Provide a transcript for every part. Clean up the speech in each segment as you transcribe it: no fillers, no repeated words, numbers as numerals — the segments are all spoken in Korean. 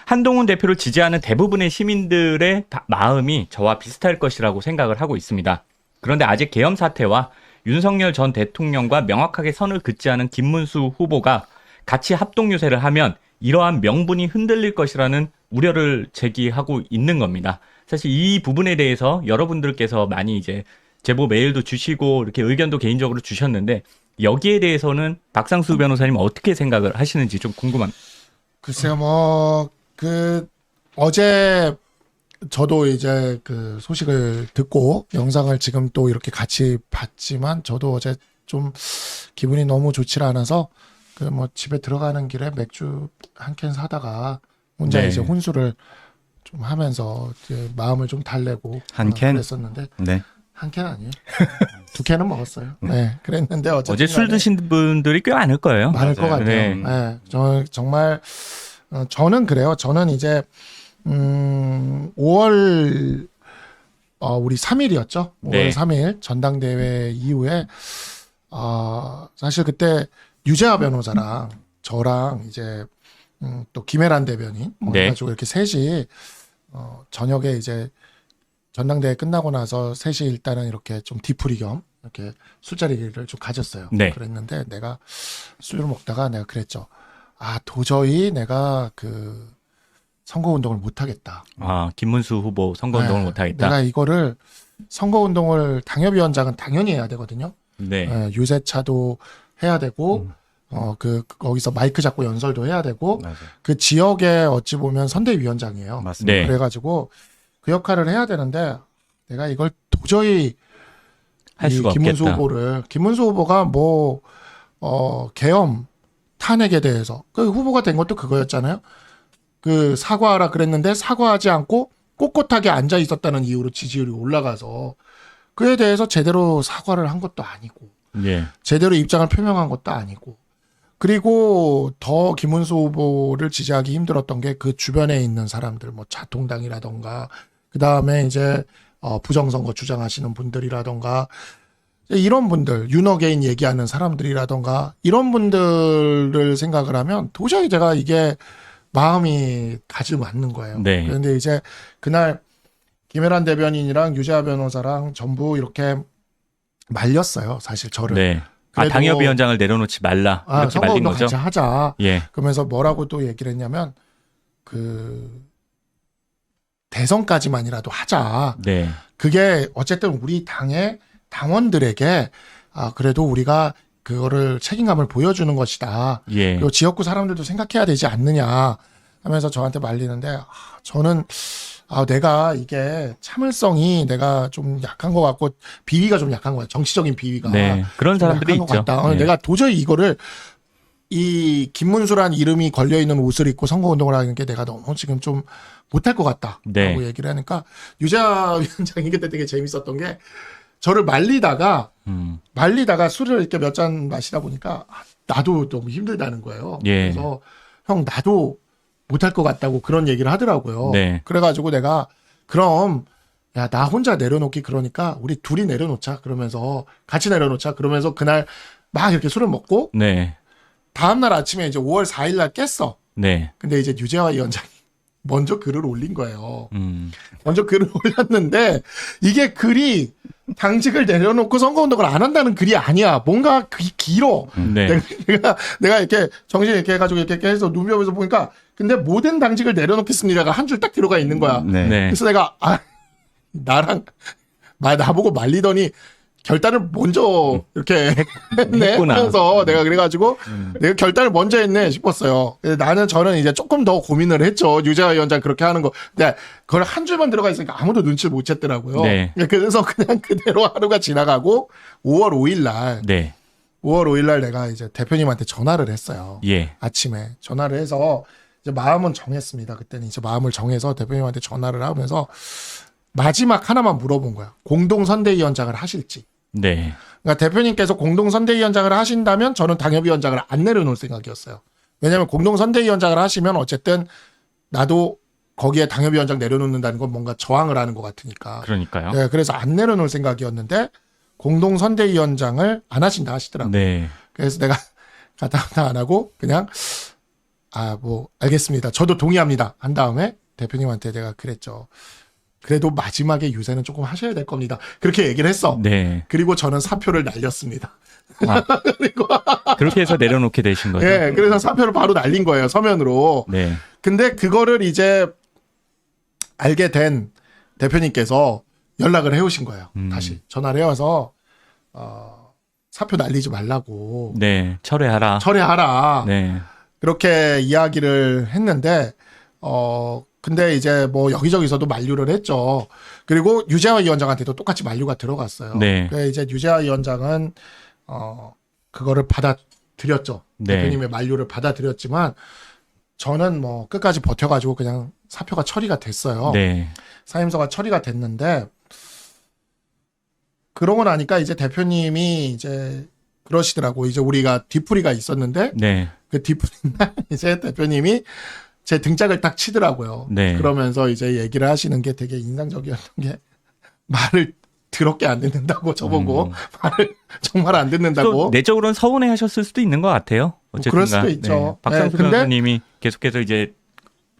한동훈 대표를 지지하는 대부분의 시민들의 마음이 저와 비슷할 것이라고 생각을 하고 있습니다. 그런데 아직 계엄 사태와 윤석열 전 대통령과 명확하게 선을 긋지 않은 김문수 후보가 같이 합동 유세를 하면 이러한 명분이 흔들릴 것이라는 우려를 제기하고 있는 겁니다. 사실 이 부분에 대해서 여러분들께서 많이 이제 제보 메일도 주시고 이렇게 의견도 개인적으로 주셨는데 여기에 대해서는 박상수 변호사님 어떻게 생각을 하시는지 좀 궁금합니다. 글쎄요, 어제 저도 이제 그 소식을 듣고 영상을 지금 또 이렇게 같이 봤지만 저도 어제 좀 기분이 너무 좋지 않아서 집에 들어가는 길에 맥주 한 캔 사다가 혼자 네. 이제 혼술을 좀 하면서 이제 마음을 좀 달래고 한 캔? 그랬었는데 네. 한 캔 아니에요. 2캔은 먹었어요. 네, 그랬는데 어제 술 드신 분들이 꽤 많을 거예요. 많을 것 같아요. 네. 네, 정말 저는 그래요. 저는 이제 5월 우리 3일이었죠. 5월 네. 3일 전당대회 이후에 사실 그때 유재하 변호사랑 저랑 이제 또 김혜란 대변인 네. 해가지고 이렇게 셋이 저녁에 이제 전당대회 끝나고 나서 셋이 일단은 이렇게 좀 뒤풀이 겸 이렇게 술자리를 좀 가졌어요. 네. 그랬는데 내가 술을 먹다가 내가 그랬죠. 도저히 내가 그 선거운동을 못하겠다. 김문수 후보 선거운동을 네, 못하겠다. 내가 이거를 선거운동을 당협위원장은 당연히 해야 되거든요. 네. 유세차도 해야 되고 거기서 마이크 잡고 연설도 해야 되고 맞아요. 그 지역에 어찌 보면 선대위원장이에요. 맞습니다. 네. 그래가지고 그 역할을 해야 되는데 내가 이걸 도저히 할 수가 김문수 없겠다. 김문수 후보가 계엄 탄핵에 대해서 그 후보가 된 것도 그거였잖아요. 그 사과하라 그랬는데 사과하지 않고 꼿꼿하게 앉아 있었다는 이유로 지지율이 올라가서 그에 대해서 제대로 사과를 한 것도 아니고 예. 제대로 제대로 입장을 표명한 것도 아니고 그리고 더 김문수 후보를 지지하기 힘들었던 게 그 주변에 있는 사람들 자통당이라던가 그 다음에 이제 부정선거 주장하시는 분들이라던가 이런 분들 윤어게인 얘기하는 사람들이라던가 이런 분들을 생각을 하면 도저히 제가 이게 마음이 가지 않는 거예요. 네. 그런데 이제 그날 김혜란 대변인이랑 유재하 변호사랑 전부 이렇게 말렸어요. 사실 저를. 네. 그래도 당협위원장을 내려놓지 말라 이렇게 말린 선거운동 거죠. 같이 하자. 예. 그러면서 뭐라고 또 얘기를 했냐면 대선까지만이라도 하자. 네. 그게 어쨌든 우리 당의 당원들에게 그래도 우리가 그거를 책임감을 보여주는 것이다. 예. 그리고 지역구 사람들도 생각해야 되지 않느냐 하면서 저한테 말리는데 저는 내가 이게 참을성이 내가 좀 약한 것 같고 비위가 좀 약한 거야. 정치적인 비위가. 네. 그런 좀 사람들이 약한 것 있죠. 같다. 예. 내가 도저히 이거를 이 김문수란 이름이 걸려있는 옷을 입고 선거운동을 하는 게 내가 너무 지금 좀 못할 것 같다. 네. 라고 얘기를 하니까 유재하 위원장이 그때 되게 재밌었던 게 저를 말리다가 술을 이렇게 몇 잔 마시다 보니까 나도 너무 힘들다는 거예요. 예. 그래서 형 나도 못할 것 같다고 그런 얘기를 하더라고요. 네. 그래가지고 내가 그럼 야 나 혼자 내려놓기 그러니까 우리 둘이 내려놓자 그러면서 같이 내려놓자 그러면서 그날 막 이렇게 술을 먹고 네. 다음날 아침에 이제 5월 4일 날 깼어. 네. 근데 이제 유재하 위원장이 먼저 글을 올린 거예요. 음. 먼저 글을 올렸는데 이게 글이 당직을 내려놓고 선거운동을 안 한다는 글이 아니야. 뭔가 길어. 네. 내가 이렇게 정신 이렇게 해가지고 이렇게 해서 눈여겨서 보니까 근데 모든 당직을 내려놓겠습니다가 한 줄 딱 들어가 있는 거야. 네. 네. 그래서 내가 나보고 말리더니 결단을 먼저 이렇게 했네 했구나. 하면서 내가 그래가지고 내가 결단을 먼저 했네 싶었어요. 저는 이제 조금 더 고민을 했죠. 유재하 위원장 그렇게 하는 거. 근데 그걸 한 줄만 들어가 있으니까 아무도 눈치를 못 챘더라고요. 네. 그래서 그냥 그대로 하루가 지나가고 5월 5일 날 네. 내가 이제 대표님한테 전화를 했어요. 예. 아침에 전화를 해서 이제 마음은 정했습니다. 그때는 이제 마음을 정해서 대표님한테 전화를 하면서 마지막 하나만 물어본 거야. 공동선대위원장을 하실지. 네. 그러니까 대표님께서 공동선대위원장을 하신다면 저는 당협위원장을 안 내려놓을 생각이었어요. 왜냐하면 공동선대위원장을 하시면 어쨌든 나도 거기에 당협위원장 내려놓는다는 건 뭔가 저항을 하는 것 같으니까. 그러니까요. 네, 그래서 안 내려놓을 생각이었는데 공동선대위원장을 안 하신다 하시더라고요. 네. 그래서 내가 가다 안 하고 그냥 뭐 알겠습니다. 저도 동의합니다. 한 다음에 대표님한테 제가 그랬죠. 그래도 마지막에 유세는 조금 하셔야 될 겁니다. 그렇게 얘기를 했어. 네. 그리고 저는 사표를 날렸습니다. 아, 그리고 그렇게 해서 내려놓게 되신 거죠? 예, 그래서 사표를 바로 날린 거예요. 서면으로. 네. 근데 그거를 이제 알게 된 대표님께서 연락을 해오신 거예요. 다시 전화를 해와서 사표 날리지 말라고 네. 철회하라. 철회하라. 네. 그렇게 이야기를 했는데 근데 이제 뭐 여기저기서도 만류를 했죠. 그리고 유재하 위원장한테도 똑같이 만류가 들어갔어요. 네. 그래서 이제 유재하 위원장은 그거를 받아들였죠. 네. 대표님의 만류를 받아들였지만 저는 뭐 끝까지 버텨가지고 그냥 사표가 처리가 됐어요. 네. 사임서가 처리가 됐는데 그러고 나니까 이제 대표님이 이제 그러시더라고. 이제 우리가 뒤풀이가 있었는데 네. 그 뒤풀이 날 이제 대표님이 제 등짝을 딱 치더라고요. 네. 그러면서 이제 얘기를 하시는 게 되게 인상적이었던 게 말을 더럽게 안 듣는다고 저보고 말을 정말 안 또 듣는다고. 내적으로는 서운해 하셨을 수도 있는 것 같아요. 어쨌든 그럴 수도 있죠. 네. 박상수 네, 근데- 변호사님이 계속해서 이제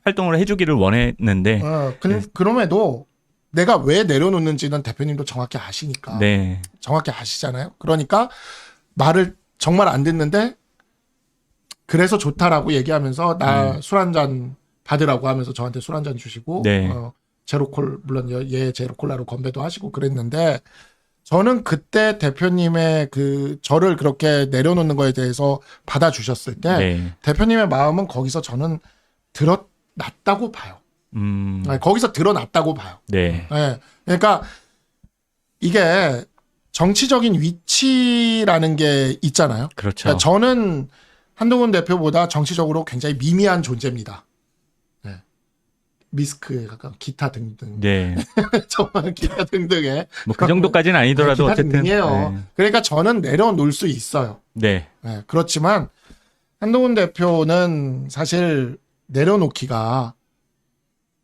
활동을 해주기를 원했는데 네. 그럼에도 내가 왜 내려놓는지는 대표님도 정확히 아시니까. 네. 정확히 아시잖아요. 그러니까 말을 정말 안 듣는데 그래서 좋다라고 얘기하면서 나 술 한 잔 받으라고 하면서 저한테 술 한 잔 주시고 네. 제로콜 물론 얘 제로콜라로 건배도 하시고 그랬는데 저는 그때 대표님의 그 저를 그렇게 내려놓는 거에 대해서 받아주셨을 때 네. 대표님의 마음은 거기서 저는 드러났다고 봐요. 아니, 거기서 드러났다고 봐요. 네. 네. 그러니까 이게 정치적인 위치라는 게 있잖아요. 그렇죠. 그러니까 저는 한동훈 대표보다 정치적으로 굉장히 미미한 존재입니다. 네. 미스크에 가까운 기타 등등. 네. 정말 기타 등등에. 뭐 그 정도까지는 아니더라도 기타 어쨌든. 등등이에요. 네. 그러니까 저는 내려놓을 수 있어요. 네. 네. 그렇지만 한동훈 대표는 사실 내려놓기가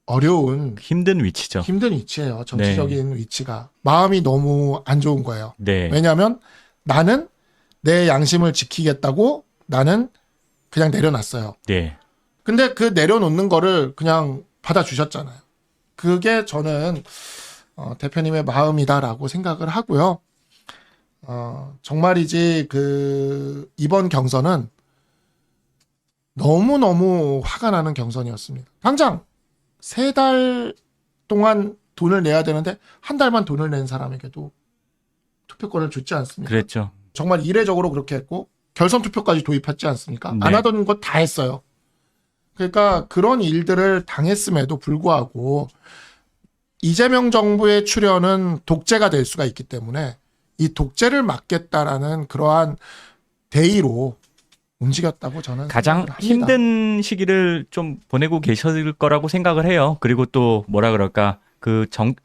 어려운 힘든 위치죠. 힘든 위치예요. 정치적인 위치가. 마음이 너무 안 좋은 거예요. 네. 왜냐하면 나는 내 양심을 지키겠다고 나는 그냥 내려놨어요. 네. 근데 그 내려놓는 거를 그냥 받아주셨잖아요. 그게 저는 대표님의 마음이다라고 생각을 하고요. 정말이지 이번 경선은 너무너무 화가 나는 경선이었습니다. 당장 3달 동안 돈을 내야 되는데 한 달만 돈을 낸 사람에게도 투표권을 줬지 않습니까? 그랬죠. 정말 이례적으로 그렇게 했고 결선 투표까지 도입했지 않습니까? 네. 안 하던 것 다 했어요. 그러니까 그런 일들을 당했음에도 불구하고 이재명 정부의 출현은 독재가 될 수가 있기 때문에 이 독재를 막겠다라는 그러한 대의로 움직였다고 저는 가장 생각을 합니다. 힘든 시기를 좀 보내고 계실 거라고 생각을 해요. 그리고 또 뭐라 그럴까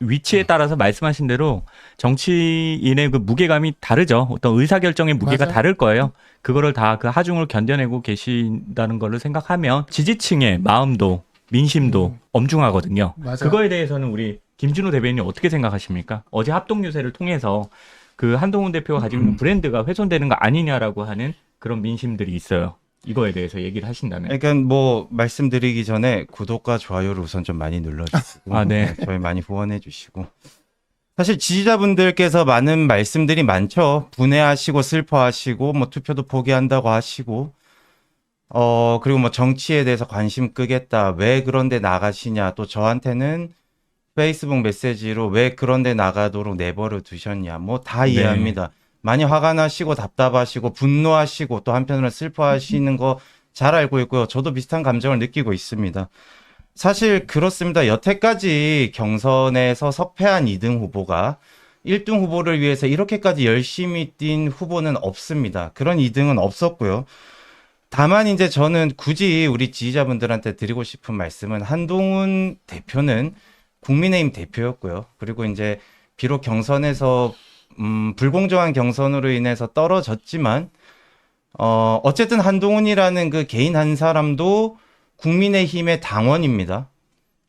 위치에 따라서 말씀하신 대로 정치인의 그 무게감이 다르죠. 어떤 의사결정의 무게가 맞아요. 다를 거예요. 그거를 다 그 하중을 견뎌내고 계신다는 걸로 생각하면 지지층의 마음도 민심도 엄중하거든요. 맞아요. 그거에 대해서는 우리 김진우 대변인이 어떻게 생각하십니까? 어제 합동유세를 통해서 그 한동훈 대표가 가지고 있는 브랜드가 훼손되는 거 아니냐라고 하는 그런 민심들이 있어요. 이거에 대해서 얘기를 하신다면. 그러니까 뭐 말씀드리기 전에 구독과 좋아요를 우선 좀 많이 눌러주시고 아, 네. 저희 많이 후원해 주시고 사실 지지자분들께서 많은 말씀들이 많죠. 분해하시고 슬퍼하시고 뭐 투표도 포기한다고 하시고 그리고 뭐 정치에 대해서 관심 끄겠다. 왜 그런데 나가시냐. 또 저한테는 페이스북 메시지로 왜 그런데 나가도록 내버려 두셨냐. 뭐 다 네. 이해합니다. 많이 화가 나시고 답답하시고 분노하시고 또 한편으로는 슬퍼하시는 거 잘 알고 있고요. 저도 비슷한 감정을 느끼고 있습니다. 사실 그렇습니다. 여태까지 경선에서 석패한 2등 후보가 1등 후보를 위해서 이렇게까지 열심히 뛴 후보는 없습니다. 그런 2등은 없었고요. 다만 이제 저는 굳이 우리 지지자분들한테 드리고 싶은 말씀은 한동훈 대표는 국민의힘 대표였고요. 그리고 이제 비록 경선에서 불공정한 경선으로 인해서 떨어졌지만 어쨌든 한동훈이라는 그 개인 한 사람도 국민의힘의 당원입니다.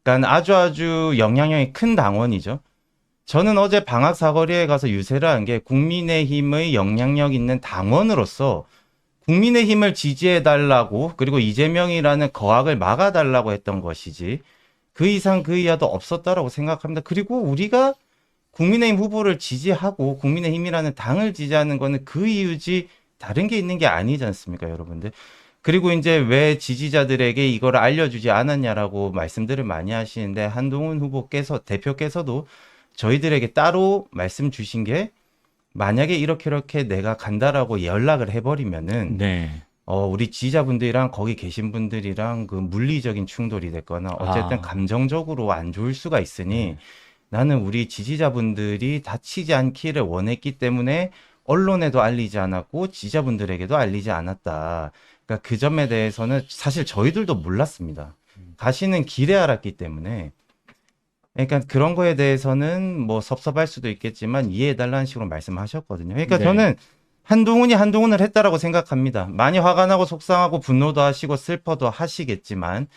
그러니까 아주 영향력이 큰 당원이죠. 저는 어제 방학 사거리에 가서 유세를 한 게 국민의힘의 영향력 있는 당원으로서 국민의힘을 지지해달라고 그리고 이재명이라는 거악을 막아달라고 했던 것이지 그 이상 그 이하도 없었다라고 생각합니다. 그리고 우리가 국민의힘 후보를 지지하고 국민의힘이라는 당을 지지하는 거는 그 이유지 다른 게 있는 게 아니지 않습니까, 여러분들? 그리고 이제 왜 지지자들에게 이걸 알려주지 않았냐라고 말씀들을 많이 하시는데 한동훈 대표께서도 저희들에게 따로 말씀 주신 게 만약에 이렇게 내가 간다라고 연락을 해버리면은 네. 우리 지지자분들이랑 거기 계신 분들이랑 그 물리적인 충돌이 됐거나 어쨌든 감정적으로 안 좋을 수가 있으니 나는 우리 지지자분들이 다치지 않기를 원했기 때문에 언론에도 알리지 않았고 지지자분들에게도 알리지 않았다. 그러니까 그 점에 대해서는 사실 저희들도 몰랐습니다. 가시는 길에 알았기 때문에. 그러니까 그런 거에 대해서는 뭐 섭섭할 수도 있겠지만 이해해달라는 식으로 말씀하셨거든요. 그러니까 네. 저는 한동훈을 했다라고 생각합니다. 많이 화가 나고 속상하고 분노도 하시고 슬퍼도 하시겠지만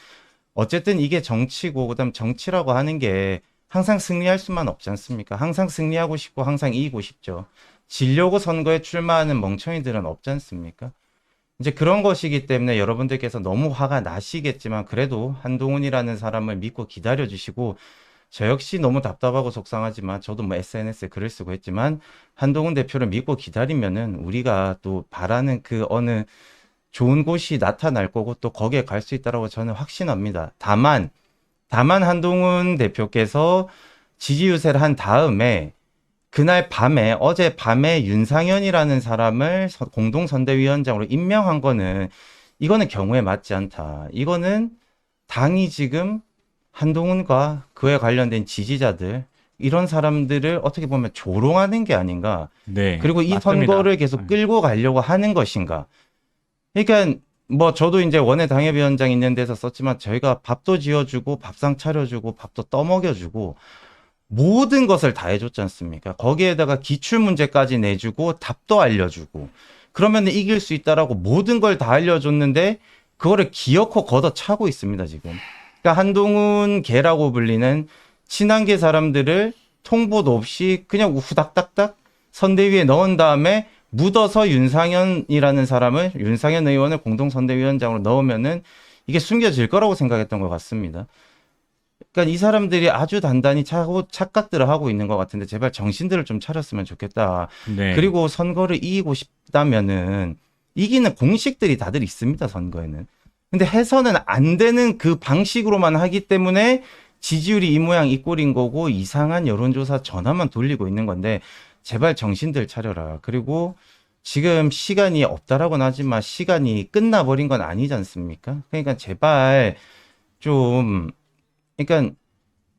어쨌든 이게 정치고 그다음 정치라고 하는 게 항상 승리할 수만 없지 않습니까? 항상 승리하고 싶고 항상 이기고 싶죠. 지려고 선거에 출마하는 멍청이들은 없지 않습니까? 이제 그런 것이기 때문에 여러분들께서 너무 화가 나시겠지만 그래도 한동훈이라는 사람을 믿고 기다려주시고 저 역시 너무 답답하고 속상하지만 저도 뭐 SNS에 글을 쓰고 했지만 한동훈 대표를 믿고 기다리면은 우리가 또 바라는 그 어느 좋은 곳이 나타날 거고 또 거기에 갈 수 있다라고 저는 확신합니다. 다만 한동훈 대표께서 지지 유세를 한 다음에 그날 밤에 어제 밤에 윤상현이라는 사람을 공동선대위원장으로 임명한 거는 이거는 경우에 맞지 않다. 이거는 당이 지금 한동훈과 그에 관련된 지지자들 이런 사람들을 어떻게 보면 조롱하는 게 아닌가. 네. 그리고 이 맞습니다. 선거를 계속 끌고 가려고 하는 것인가. 그러니까 뭐 저도 이제 원외 당협위원장 있는 데서 썼지만 저희가 밥도 지어주고 밥상 차려주고 밥도 떠먹여주고 모든 것을 다 해줬지 않습니까? 거기에다가 기출문제까지 내주고 답도 알려주고 그러면 이길 수 있다라고 모든 걸 다 알려줬는데 그거를 기어코 걷어차고 있습니다, 지금. 그러니까 한동훈 계라고 불리는 친한계 사람들을 통보도 없이 그냥 후닥닥닥 선대위에 넣은 다음에 묻어서 윤상현 의원을 공동선대위원장으로 넣으면은 이게 숨겨질 거라고 생각했던 것 같습니다. 그러니까 이 사람들이 아주 단단히 착각들을 하고 있는 것 같은데 제발 정신들을 좀 차렸으면 좋겠다. 네. 그리고 선거를 이기고 싶다면은 이기는 공식들이 다들 있습니다, 선거에는. 근데 해서는 안 되는 그 방식으로만 하기 때문에 지지율이 이 모양 이 꼴인 거고 이상한 여론조사 전화만 돌리고 있는 건데 제발 정신들 차려라. 그리고 지금 시간이 없다라고는 하지만 시간이 끝나버린 건 아니지 않습니까? 그러니까 제발 좀 그러니까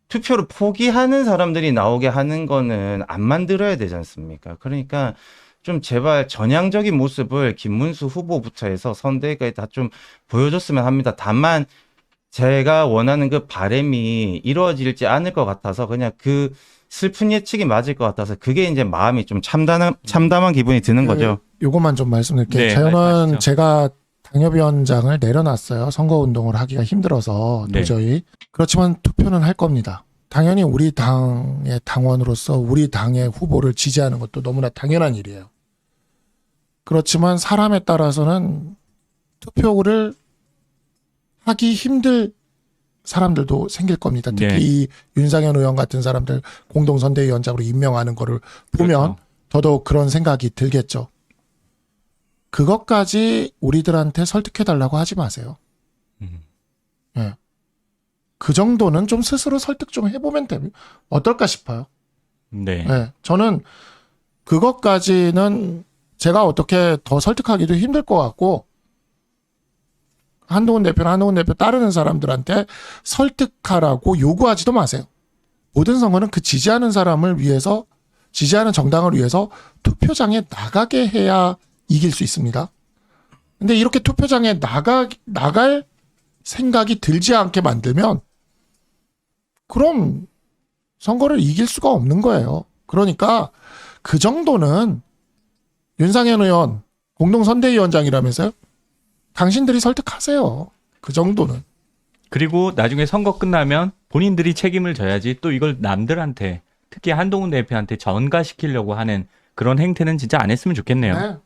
투표를 포기하는 사람들이 나오게 하는 거는 안 만들어야 되지 않습니까? 그러니까 좀 제발 전향적인 모습을 김문수 후보부터 해서 선대위까지 다 좀 보여줬으면 합니다. 다만 제가 원하는 그 바람이 이루어질지 않을 것 같아서 그냥 그 슬픈 예측이 맞을 것 같아서 그게 이제 마음이 좀 참담한 기분이 드는 거죠. 요것만 좀 말씀드릴게요. 네, 저는 말씀하시죠. 제가 당협위원장을 내려놨어요. 선거운동을 하기가 힘들어서 네. 도저히. 그렇지만 투표는 할 겁니다. 당연히 우리 당의 당원으로서 우리 당의 후보를 지지하는 것도 너무나 당연한 일이에요. 그렇지만 사람에 따라서는 투표를 하기 힘들 사람들도 생길 겁니다. 특히 네. 이 윤상현 의원 같은 사람들 공동선대위원장으로 임명하는 거를 보면 그렇죠. 더더욱 그런 생각이 들겠죠. 그것까지 우리들한테 설득해달라고 하지 마세요. 예. 그 정도는 좀 스스로 설득 좀 해보면 어떨까 싶어요. 네. 예. 저는 그것까지는 제가 어떻게 더 설득하기도 힘들 것 같고 한동훈 대표 따르는 사람들한테 설득하라고 요구하지도 마세요. 모든 선거는 그 지지하는 사람을 위해서 지지하는 정당을 위해서 투표장에 나가게 해야 이길 수 있습니다. 근데 이렇게 투표장에 나갈 생각이 들지 않게 만들면 그럼 선거를 이길 수가 없는 거예요. 그러니까 그 정도는 윤상현 의원 공동선대위원장이라면서요? 당신들이 설득하세요. 그 정도는. 그리고 나중에 선거 끝나면 본인들이 책임을 져야지 또 이걸 남들한테 특히 한동훈 대표한테 전가시키려고 하는 그런 행태는 진짜 안 했으면 좋겠네요. 네.